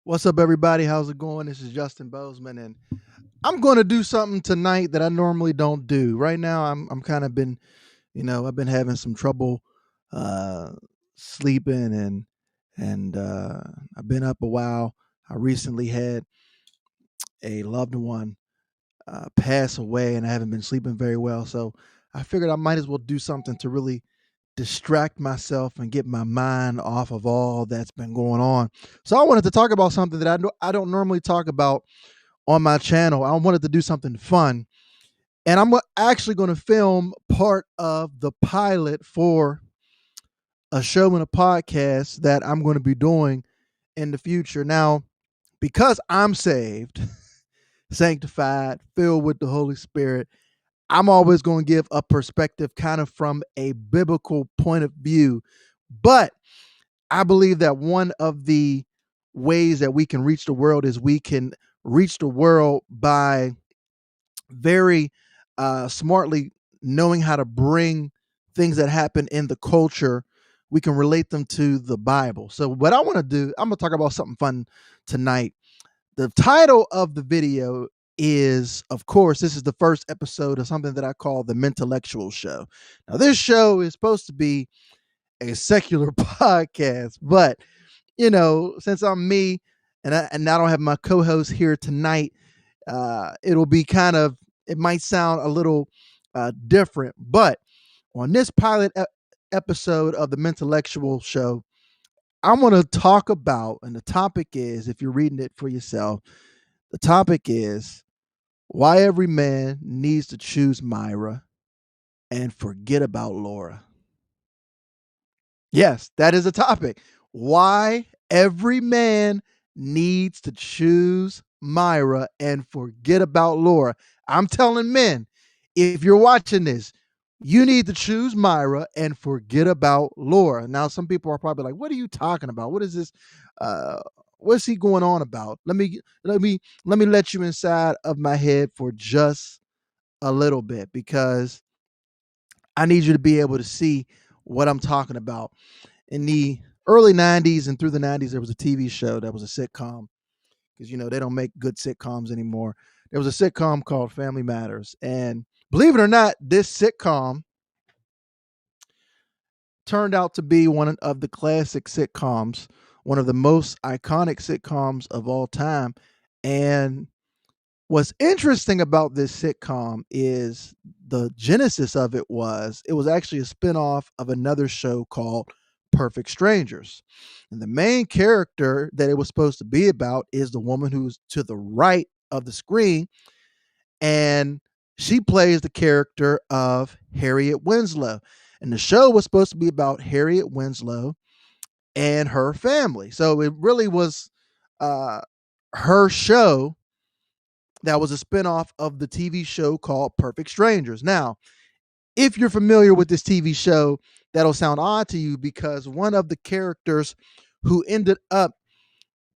What's up, everybody? How's it going? This is Justin Bozeman, and I'm going to do something tonight that I normally don't do. Right now, I'm kind of been, I've been having some trouble uh, sleeping, and I've been up a while. I recently had a loved one pass away, and I haven't been sleeping very well. So I figured I might as well do something to really distract myself and get my mind off of all that's been going on. So I wanted to talk about something that I don't normally talk about on my channel. I wanted to do something fun. And I'm actually going to film part of the pilot for a show and a podcast that I'm going to be doing in the future. Now, because I'm saved, sanctified, filled with the Holy Spirit, I'm always going to give a perspective kind of from a biblical point of view. But I believe that one of the ways that we can reach the world is we can reach the world by very smartly knowing how to bring things that happen in the culture. We can relate them to the Bible. So, what I want to do, I'm going to talk about something fun tonight. The title of the video is, of course, this is the first episode of something that I call the Mentellectual Show. Now, this show is supposed to be a secular podcast, but since I'm me and I don't have my co-host here tonight, it'll be it might sound a little different, but on this pilot episode of the Mentellectual Show, I'm going to talk about, and the topic is, if you're reading it for yourself, the topic is why every man needs to choose Myra and forget about Laura. Yes, that is a topic. Why every man needs to choose Myra and forget about Laura. I'm telling men, if you're watching this, you need to choose Myra and forget about Laura. Now, some people are probably like, "What are you talking about? What is this? Uh, what's he going on about?" Let me let you inside of my head for just a little bit, because I need you to be able to see what I'm talking about. In the early 90s and through the 90s, there was a TV show that was a sitcom, because they don't make good sitcoms anymore. There was a sitcom called Family Matters, and believe it or not, this sitcom turned out to be one of the classic sitcoms, one of the most iconic sitcoms of all time. And what's interesting about this sitcom is the genesis of it was actually a spinoff of another show called Perfect Strangers. And the main character that it was supposed to be about is the woman who's to the right of the screen, and she plays the character of Harriet Winslow. And the show was supposed to be about Harriet Winslow and her family. So it really was uh, her show that was a spinoff of the TV show called Perfect Strangers. Now, if you're familiar with this TV show, that'll sound odd to you, because one of the characters who ended up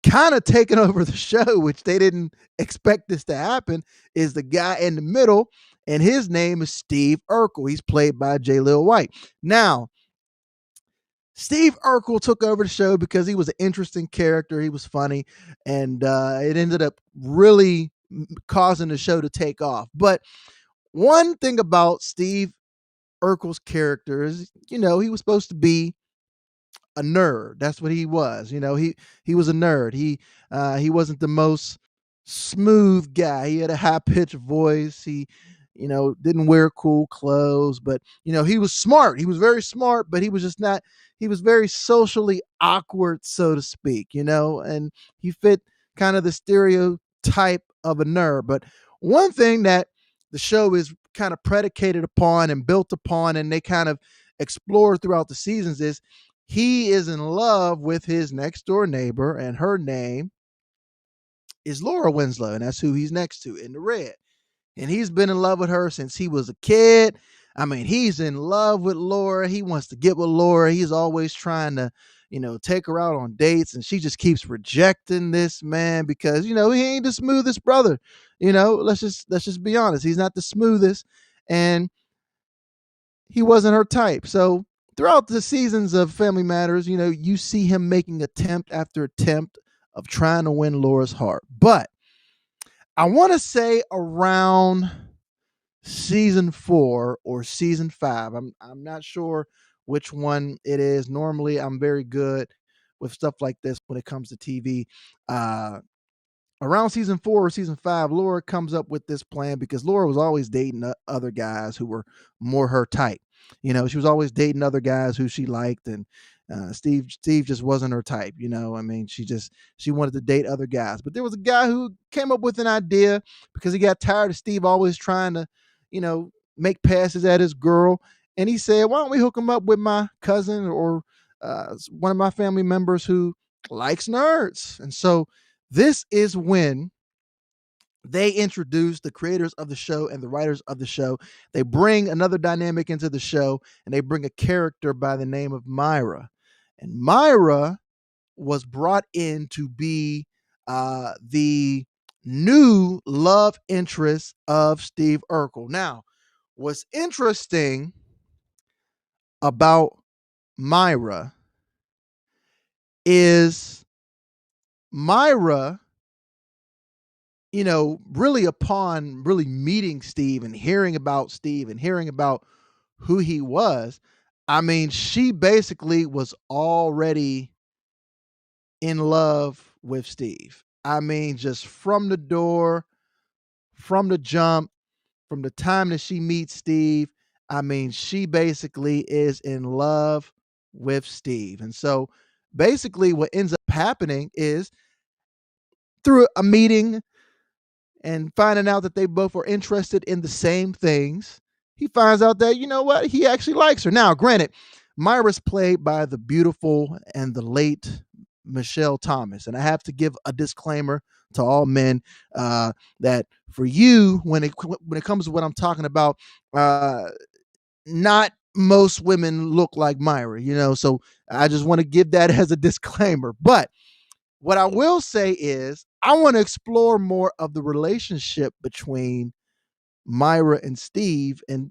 kind of taking over the show, which they didn't expect this to happen, is the guy in the middle, and his name is Steve Urkel. He's played by J. Lil White. Now, Steve Urkel took over the show because he was an interesting character. He was funny, and it ended up really causing the show to take off. But one thing about Steve Urkel's character is, he was supposed to be a nerd. That's what he was. He was a nerd. He wasn't the most smooth guy. He had a high pitched voice. He didn't wear cool clothes, but he was smart. He was very smart, but he was just not. He was very socially awkward, so to speak. And he fit kind of the stereotype of a nerd. But one thing that the show is kind of predicated upon and built upon, and they kind of explore throughout the seasons, is he is in love with his next door neighbor, and her name is Laura Winslow, and that's who he's next to in the red. And he's been in love with her since he was a kid. I mean, he's in love with Laura. He wants to get with Laura. He's always trying to, take her out on dates, and she just keeps rejecting this man because, he ain't the smoothest brother. Let's just be honest. He's not the smoothest, and he wasn't her type. So throughout the seasons of Family Matters, you see him making attempt after attempt of trying to win Laura's heart. But I want to say around season 4 or season 5. I'm not sure which one it is. Normally, I'm very good with stuff like this when it comes to TV. Uh, Around season 4 or season 5, Laura comes up with this plan because Laura was always dating other guys who were more her type. She was always dating other guys who she liked, and Steve just wasn't her type. I mean, she wanted to date other guys, but there was a guy who came up with an idea because he got tired of Steve always trying to, make passes at his girl, and he said, "Why don't we hook him up with my cousin or one of my family members who likes nerds?" And so this is when they introduce the creators of the show and the writers of the show. They bring another dynamic into the show, and they bring a character by the name of Myra. And Myra was brought in to be the new love interest of Steve Urkel. Now, what's interesting about Myra is Myra, really upon really meeting Steve and hearing about Steve and hearing about who he was, I mean, she basically was already in love with Steve. I mean, just from the door, from the jump, from the time that she meets Steve, I mean, she basically is in love with Steve. And so basically what ends up happening is through a meeting and finding out that they both are interested in the same things, he finds out that, he actually likes her. Now, granted, Myra's played by the beautiful and the late Michelle Thomas. And I have to give a disclaimer to all men that for you, when it comes to what I'm talking about, not most women look like Myra, so I just want to give that as a disclaimer. But what I will say is I want to explore more of the relationship between Myra and Steve and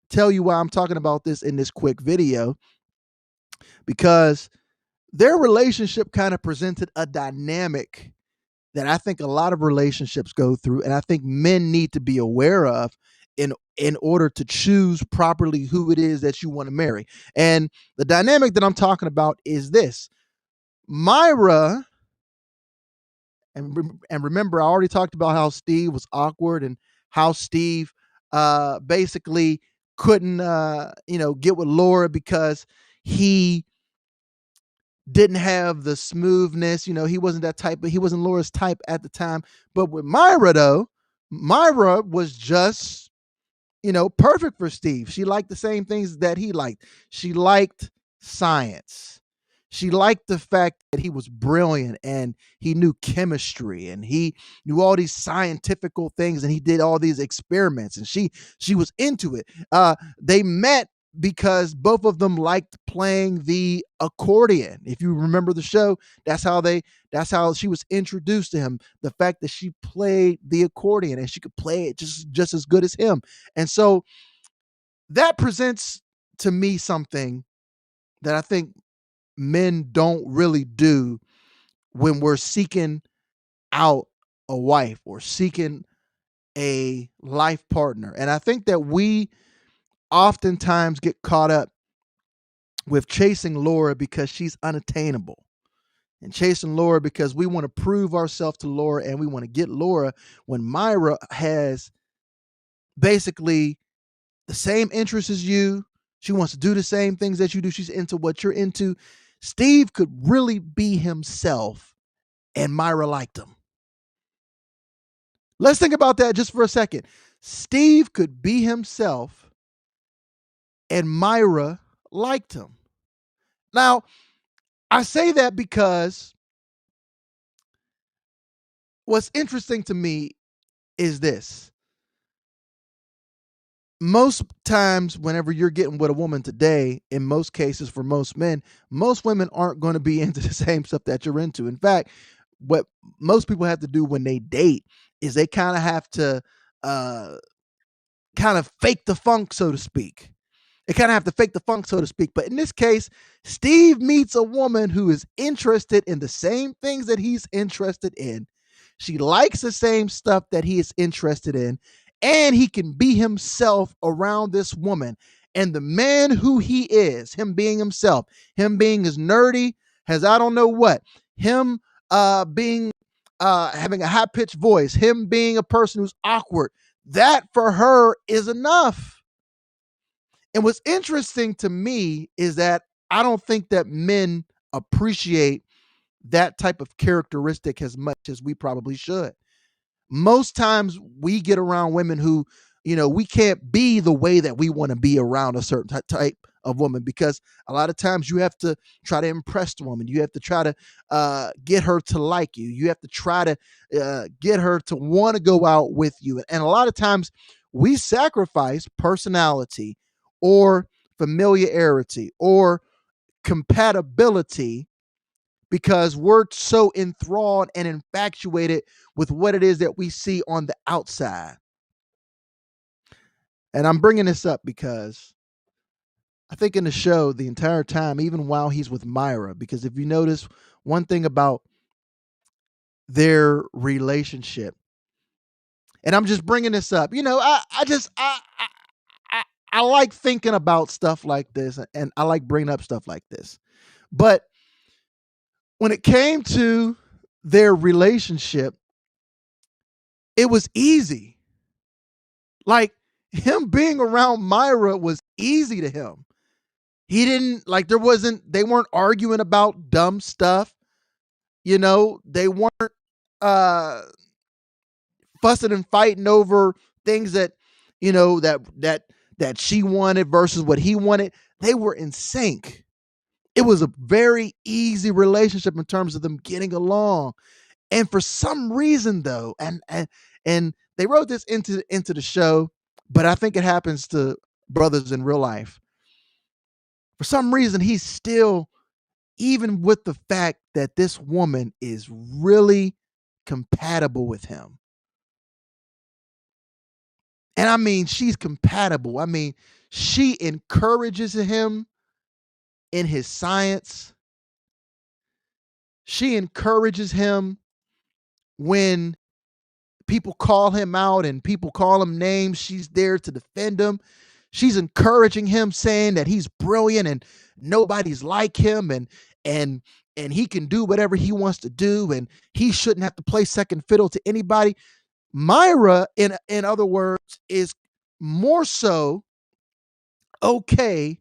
tell you why I'm talking about this in this quick video, because their relationship kind of presented a dynamic that I think a lot of relationships go through, and I think men need to be aware of in order to choose properly who it is that you want to marry. And the dynamic that I'm talking about is this. Myra, and remember, I already talked about how Steve was awkward and how Steve basically couldn't get with Laura because he didn't have the smoothness. He wasn't that type, but he wasn't Laura's type at the time. But with Myra, though, Myra was just, perfect for Steve. She liked the same things that he liked. She liked science. She liked the fact that he was brilliant and he knew chemistry and he knew all these scientifical things and he did all these experiments, and she was into it. They met because both of them liked playing the accordion. If you remember the show, that's how she was introduced to him. The fact that she played the accordion and she could play it just as good as him. And so that presents to me something that I think men don't really do when we're seeking out a wife or seeking a life partner. And I think that we oftentimes get caught up with chasing Laura because she's unattainable, and chasing Laura because we want to prove ourselves to Laura and we want to get Laura, when Myra has basically the same interests as you. She wants to do the same things that you do. She's into what you're into. Steve could really be himself and Myra liked him. Let's think about that just for a second. Steve could be himself and Myra liked him. Now, I say that because what's interesting to me is this. Most times, whenever you're getting with a woman today, in most cases for most men, most women aren't going to be into the same stuff that you're into. In fact, what most people have to do when they date is they kind of have to kind of fake the funk, so to speak. They kind of have to fake the funk, so to speak. But in this case, Steve meets a woman who is interested in the same things that he's interested in. She likes the same stuff that he is interested in, and he can be himself around this woman. And the man who he is, him being himself, him being as nerdy as I don't know what, him being having a high pitched voice, him being a person who's awkward, that for her is enough. And what's interesting to me is that I don't think that men appreciate that type of characteristic as much as we probably should. Most times we get around women who, we can't be the way that we want to be around a certain type of woman, because a lot of times you have to try to impress the woman. You have to try to get her to like you. You have to try to get her to want to go out with you. And a lot of times we sacrifice personality or familiarity or compatibility because we're so enthralled and infatuated with what it is that we see on the outside. And I'm bringing this up because I think in the show, the entire time, even while he's with Myra, because if you notice one thing about their relationship, and I'm just bringing this up, I like thinking about stuff like this, and I like bringing up stuff like this. But when it came to their relationship, it was easy. Like, him being around Myra was easy to him. He didn't like, they weren't arguing about dumb stuff. They weren't uh fussing and fighting over things that, that she wanted versus what he wanted. They were in sync. It was a very easy relationship in terms of them getting along. And for some reason though, and they wrote this into the show, but I think it happens to brothers in real life. For some reason, he's still, even with the fact that this woman is really compatible with him. And I mean, she's compatible. I mean, she encourages him in his science. She encourages him when people call him out and people call him names. She's there to defend him. She's encouraging him, saying that he's brilliant and nobody's like him, and he can do whatever he wants to do, and he shouldn't have to play second fiddle to anybody. Myra, in other words, is more so okay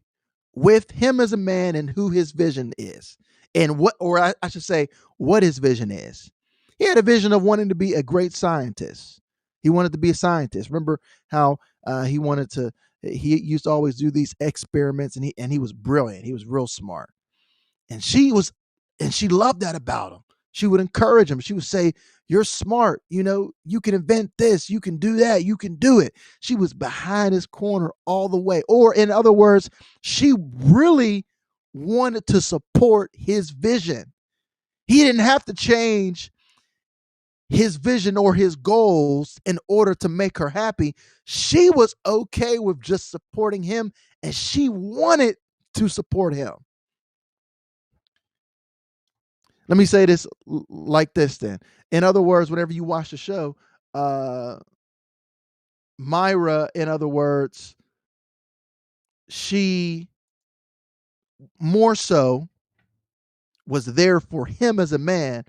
with him as a man and who his vision is, and I should say, what his vision is. He had a vision of wanting to be a great scientist. He wanted to be a scientist. Remember how he wanted to? He used to always do these experiments, and he was brilliant. He was real smart, and she loved that about him. She would encourage him. She would say, "You're smart. You can invent this. You can do that. You can do it." She was behind his corner all the way. Or in other words, she really wanted to support his vision. He didn't have to change his vision or his goals in order to make her happy. She was okay with just supporting him, and she wanted to support him. Let me say this like this then. In other words, whenever you watch the show, Myra, in other words, she more so was there for him as a man,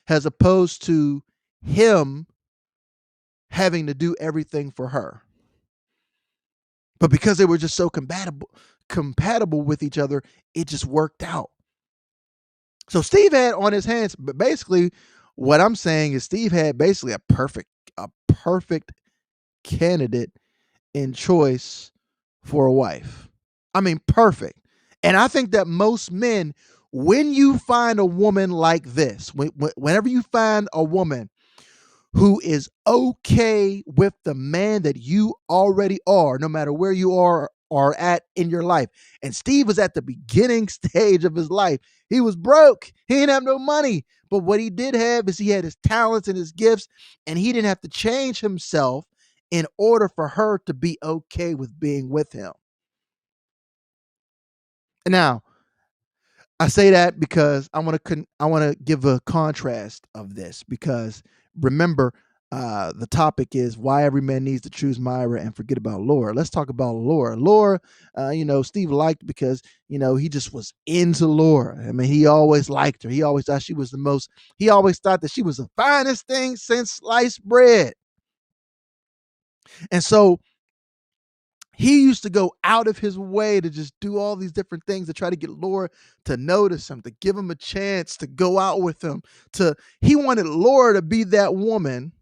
as opposed to him having to do everything for her. But because they were just so compatible with each other, it just worked out. So Steve had on his hands, but basically what I'm saying is Steve had basically a perfect candidate in choice for a wife. I mean, perfect. And I think that most men, when you find a woman like this, whenever you find a woman who is okay with the man that you already are, no matter where you are at in your life. And Steve was at the beginning stage of his life. He was broke. He didn't have no money. But what he did have is he had his talents and his gifts, and he didn't have to change himself in order for her to be okay with being with him. Now, I say that because I want to give a contrast of this because remember the topic is why every man needs to choose Myra and forget about Laura. Let's talk about Laura. Laura, Steve liked because he just was into Laura. I mean, he always liked her. He always thought she was the most. He always thought that she was the finest thing since sliced bread. And so he used to go out of his way to just do all these different things to try to get Laura to notice him, to give him a chance to go out with him. He wanted Laura to be that woman,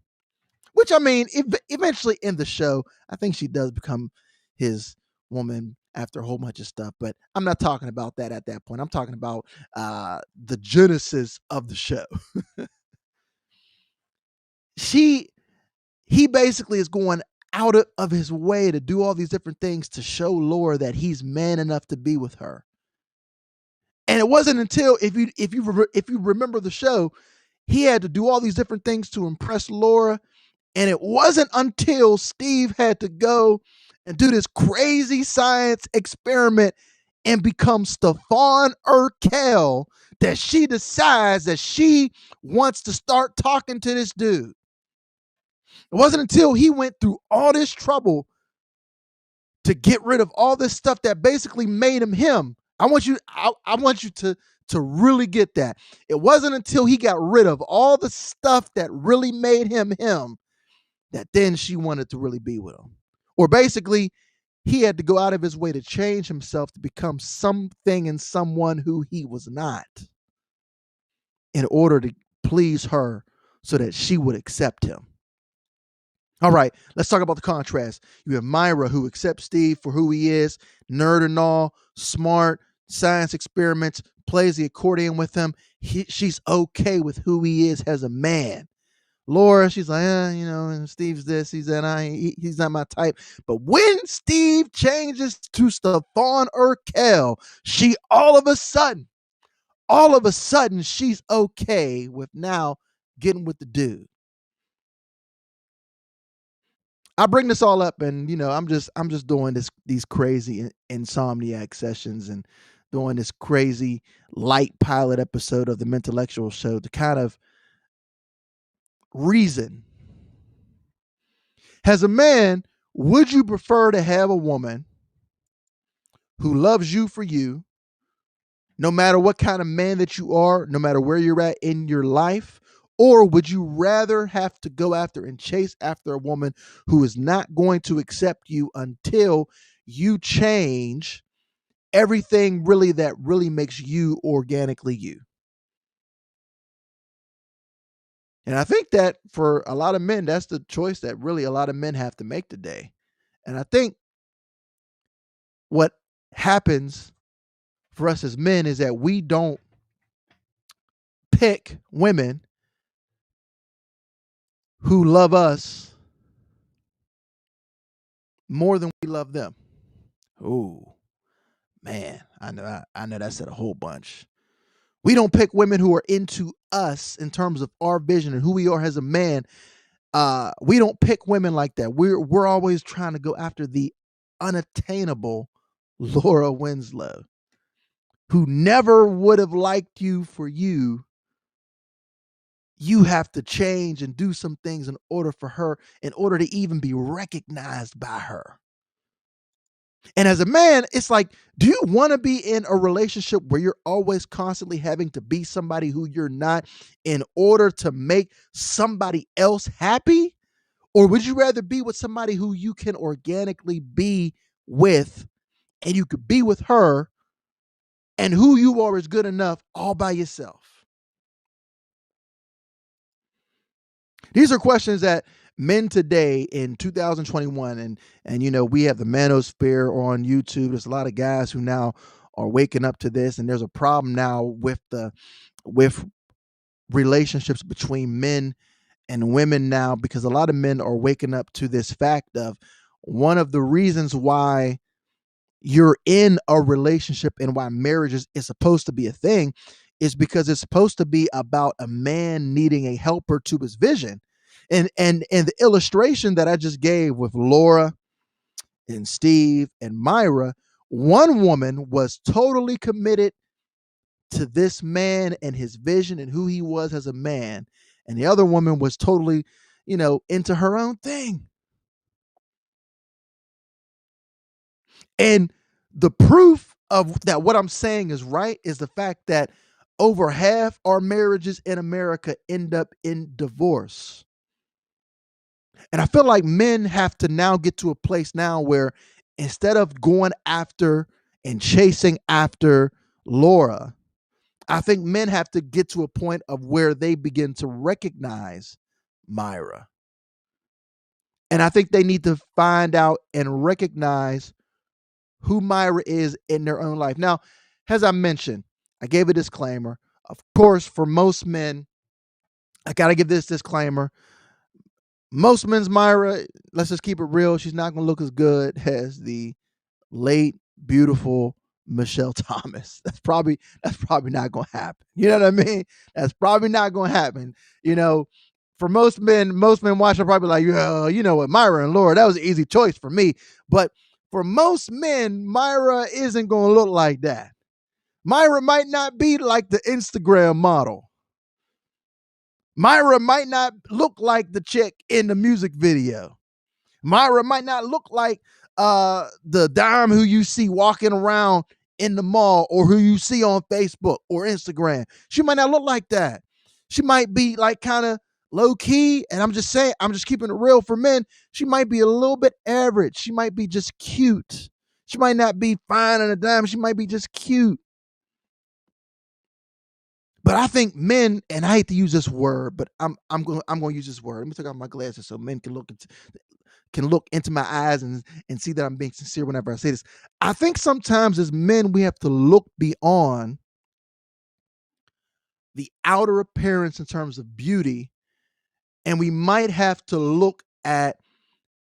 which I mean, eventually in the show, I think she does become his woman after a whole bunch of stuff. But I'm not talking about that at that point. I'm talking about the genesis of the show. she he basically is going out of his way to do all these different things to show Laura that he's man enough to be with her. And it wasn't until if you remember the show, he had to do all these different things to impress Laura, and it wasn't until Steve had to go and do this crazy science experiment and become Stefan Urkel that she decides that she wants to start talking to this dude. It wasn't until he went through all this trouble to get rid of all this stuff that basically made him him. I want you to really get that. It wasn't until he got rid of all the stuff that really made him him that then she wanted to really be with him. Or basically, he had to go out of his way to change himself to become something and someone who he was not in order to please her so that she would accept him. All right, let's talk about the contrast. You have Myra, who accepts Steve for who he is, nerd and all, smart, science experiments, plays the accordion with him. She's okay with who he is as a man. Laura, she's like, Steve's this, he's that, he's not my type. But when Steve changes to Stefan Urkel, she all of a sudden, she's okay with now getting with the dude. I bring this all up, and I'm just doing these crazy insomniac sessions and doing this crazy light pilot episode of the Mentellectual Show to kind of reason. As a man, would you prefer to have a woman who loves you for you, no matter what kind of man that you are, no matter where you're at in your life? Or would you rather have to go after and chase after a woman who is not going to accept you until you change everything really that really makes you organically you? And I think that for a lot of men, that's the choice that really a lot of men have to make today. And I think what happens for us as men is that we don't pick women who love us more than we love them. Oh, man, I know that said a whole bunch. We don't pick women who are into us in terms of our vision and who we are as a man. We don't pick women like that. We're always trying to go after the unattainable Laura Winslow, who never would have liked you for you. You have to change and do some things in order for her, in order to even be recognized by her. And as a man, it's like, do you want to be in a relationship where you're always constantly having to be somebody who you're not in order to make somebody else happy? Or would you rather be with somebody who you can organically be with and you could be with her and who you are is good enough all by yourself? These are questions that men today in 2021, and we have the manosphere on YouTube. There's a lot of guys who now are waking up to this, and there's a problem now with relationships between men and women now, because a lot of men are waking up to this fact of one of the reasons why you're in a relationship and why marriage is supposed to be a thing is because it's supposed to be about a man needing a helper to his vision. And the illustration that I just gave with Laura and Steve and Myra One woman was totally committed to this man and his vision and who he was as a man, and the other woman was totally, into her own thing. And the proof of that what I'm saying is right is the fact that over half our marriages in America end up in divorce. And I feel like men have to now get to a place now where instead of going after and chasing after Laura, I think men have to get to a point of where they begin to recognize Myra. And I think they need to find out and recognize who Myra is in their own life. Now, as I mentioned, I gave a disclaimer. Of course, for most men, I got to give this disclaimer. Most men's Myra, let's just keep it real, she's not going to look as good as the late, beautiful Michelle Thomas. That's probably not going to happen. You know what I mean? That's probably not going to happen. You know, for most men watching probably like, yeah, you know what, Myra and Laura, that was an easy choice for me. But for most men, Myra isn't going to look like that. Myra might not be like the Instagram model. Myra might not look like the chick in the music video. Myra might not look like the dime who you see walking around in the mall or who you see on Facebook or Instagram. She might not look like that. She might be like kind of low key. And I'm just saying, I'm just keeping it real for men. She might be a little bit average. She might be just cute. She might not be fine on a dime. She might be just cute. But I think men, and I hate to use this word, but I'm going to use this word. Let me take off my glasses so men can look into my eyes and see that I'm being sincere whenever I say this. I think sometimes as men we have to look beyond the outer appearance in terms of beauty, and we might have to look at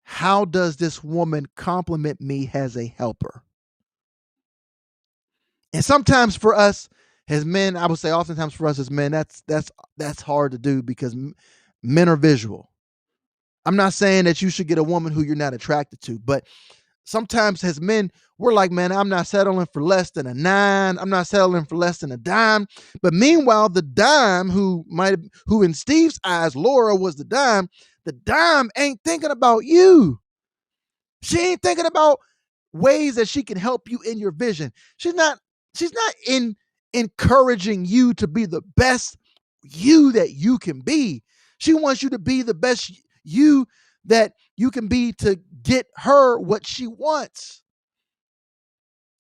how does this woman compliment me as a helper. And sometimes for us as men, I would say oftentimes for us as men, that's hard to do because men are visual. I'm not saying that you should get a woman who you're not attracted to, but sometimes as men, we're like, man, I'm not settling for less than a 9. I'm not settling for less than a dime. But meanwhile, the dime who in Steve's eyes, Laura was the dime ain't thinking about you. She ain't thinking about ways that she can help you in your vision. She's not encouraging you to be the best you that you can be. She wants you to be the best you that you can be to get her what she wants.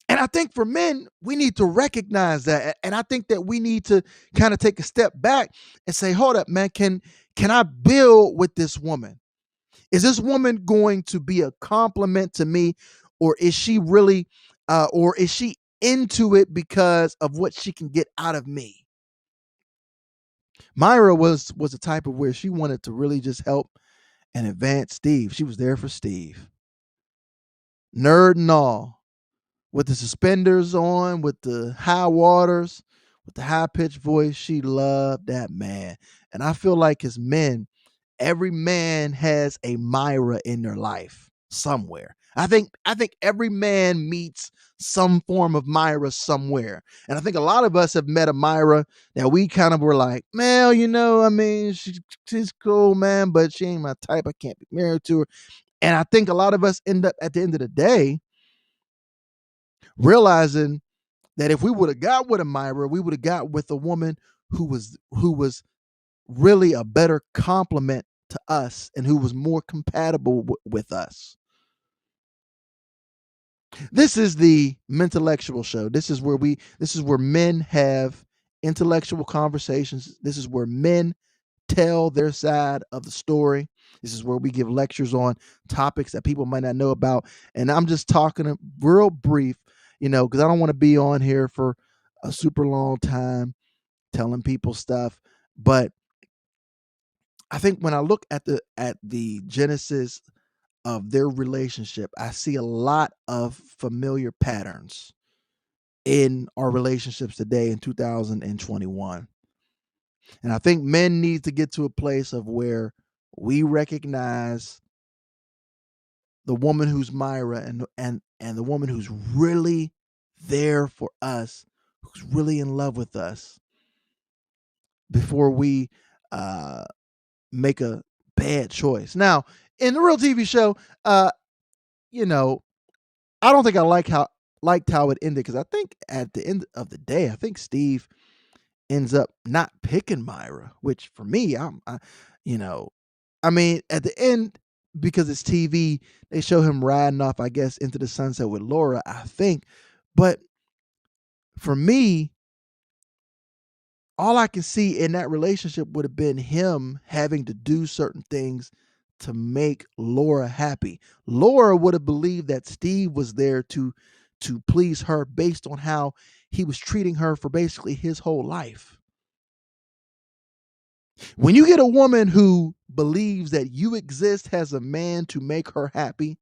And I think for men, we need to recognize that. And I think that we need to kind of take a step back and say, hold up, man, can I build with this woman? Is this woman going to be a compliment to me, or is she really or is she into it because of what she can get out of me? Myra was a type of where she wanted to really just help and advance Steve. She was there for Steve. Nerd and all. With the suspenders on, with the high waters, with the high pitched voice, she loved that man. And I feel like as men, every man has a Myra in their life somewhere. I think every man meets some form of Myra somewhere. And I think a lot of us have met a Myra that we kind of were like, well, I mean, she's cool, man, but she ain't my type. I can't be married to her. And I think a lot of us end up at the end of the day realizing that if we would have got with a Myra, we would have got with a woman who was really a better complement to us and who was more compatible with us. This is the Mentellectual Show. This is where men have intellectual conversations. This is where men tell their side of the story. This is where we give lectures on topics that people might not know about. And I'm just talking real brief, because I don't want to be on here for a super long time telling people stuff. But I think when I look at the genesis of their relationship, I see a lot of familiar patterns in our relationships today in 2021. And I think men need to get to a place of where we recognize the woman who's Myra and and the woman who's really there for us, who's really in love with us before we uh, make a bad choice. Now, in the real TV show, uh, you know, I don't think I liked how it ended because I think at the end of the day, I think Steve ends up not picking Myra, which for me, you know, I mean, at the end, because it's TV, they show him riding off, I guess, into the sunset with Laura, I think. But for me, all I can see in that relationship would have been him having to do certain things to make Laura happy. Laura would have believed that Steve was there to please her based on how he was treating her for basically his whole life. When you get a woman who believes that you exist as a man to make her happy,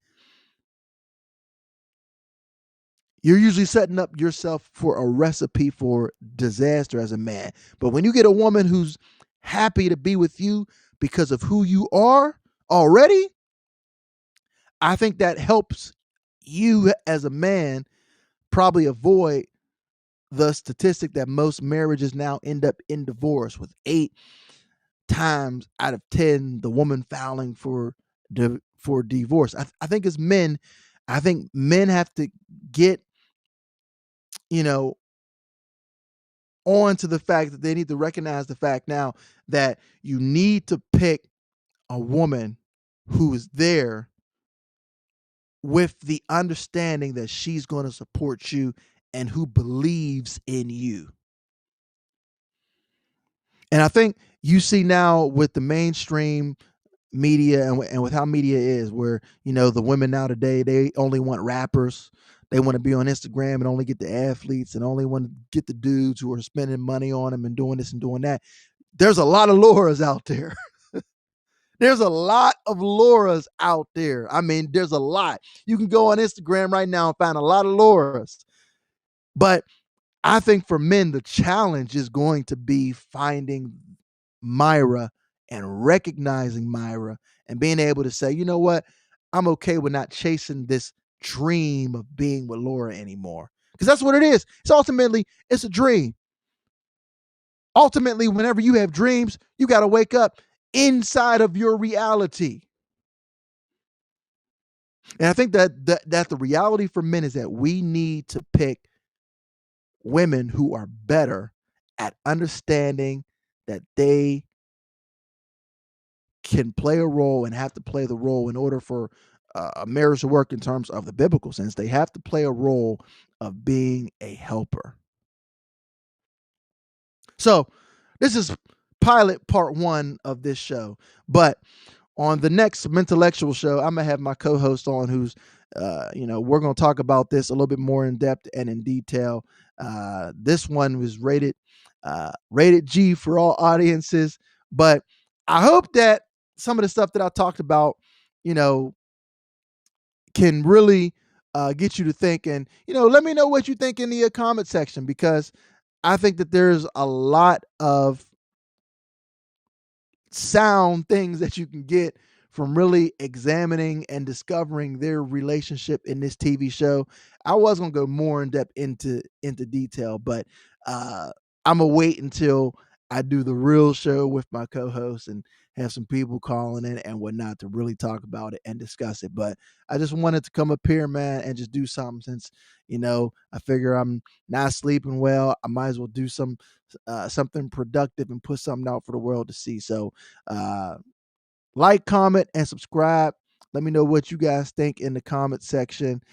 you're usually setting up yourself for a recipe for disaster as a man. But when you get a woman who's happy to be with you because of who you are already, I think that helps you as a man probably avoid the statistic that most marriages now end up in divorce, with 8 times out of 10 the woman filing for divorce. I think as men, I think men have to get, you know, on to the fact that they need to recognize the fact now that you need to pick a woman who is there with the understanding that she's going to support you and who believes in you. And I think you see now with the mainstream media and with how media is, where, the women now today, they only want rappers. They want to be on Instagram and only get the athletes and only want to get the dudes who are spending money on them and doing this and doing that. There's a lot of Lauras out there. There's a lot of Lauras out there. I mean, there's a lot. You can go on Instagram right now and find a lot of Lauras. But I think for men, the challenge is going to be finding Myra and recognizing Myra and being able to say, you know what? I'm okay with not chasing this dream of being with Laura anymore. Because that's what it is. It's a dream. Ultimately, whenever you have dreams, you got to wake up inside of your reality. And I think that the reality for men is that we need to pick women who are better at understanding that they can play a role and have to play the role in order for a marriage to work in terms of the biblical sense. They have to play a role of being a helper. So, this is pilot part 1 of this show. But on the next Mentellectual Show, I'm gonna have my co-host on, who's, we're gonna talk about this a little bit more in depth and in detail. This one was rated G for all audiences, but I hope that some of the stuff that I talked about, you know, can really get you to think. And let me know what you think in the comment section, because I think that there's a lot of sound things that you can get from really examining and discovering their relationship in this TV show. I was gonna go more in depth into detail, but I'm gonna wait until I do the real show with my co-host and have some people calling in and whatnot to really talk about it and discuss it. But I just wanted to come up here, man, and just do something, since I figure I'm not sleeping well. I might as well do something productive and put something out for the world to see. So like, comment, and subscribe. Let me know what you guys think in the comment section.